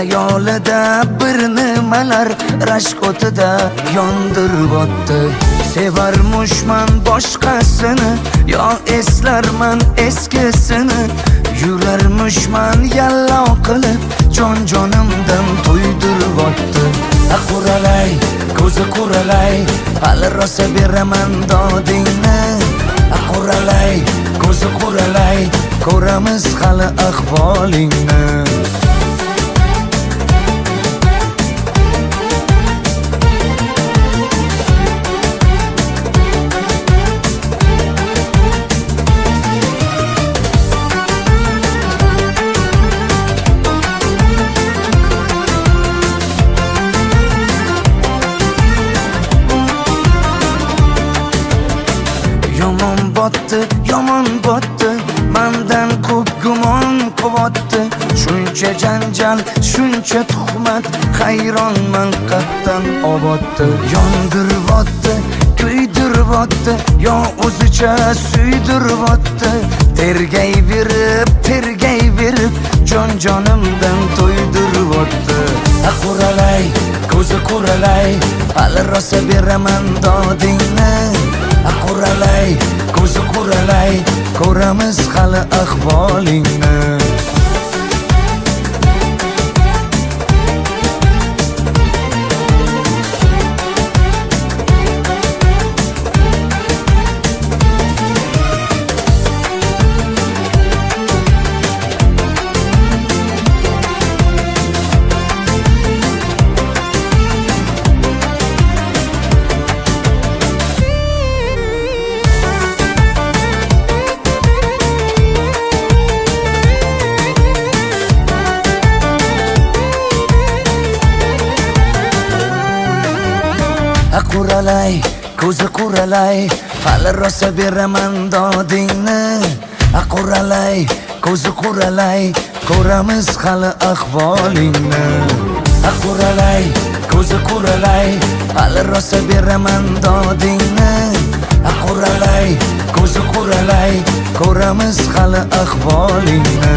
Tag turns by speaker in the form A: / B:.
A: Xayolida bir nimalar rashk o'tida yondirib o'tdi. Sevarmushman boshqasini, yo eslarman eskisini. Yurarmushman yallov qilib, jon-jonimdan to'ydirib o'tdi. Quralay, ko'zi quralay, hali rosa beraman dodingni. Quralay, ko'zi quralay, ko'ramiz hali ahvolingni. Yomon botdi, mendan ko'p gumon quvotdi. Shuncha janjal, shuncha tuhmat, hayronman qatdan oboddi. Yondiribotdi, kuydiribotdi, yo o'zicha suydiribotdi. Tergayverib, jon-jonimdan to'ydiribotdi. Quralay, ko'zi quralay, hali rosa beraman dodingni. Quralay, ko'zi quralay, ko'ramiz hali ahvolingni. Quralay, ko'zi quralay, hali rosa beraman dodingni. Quralay, ko'zi quralay, ko'ramiz hali ahvolingni. Quralay, ko'zi quralay, hali rosa beraman dodingni. Quralay, ko'zi quralay, ko'ramiz hali ahvolingni.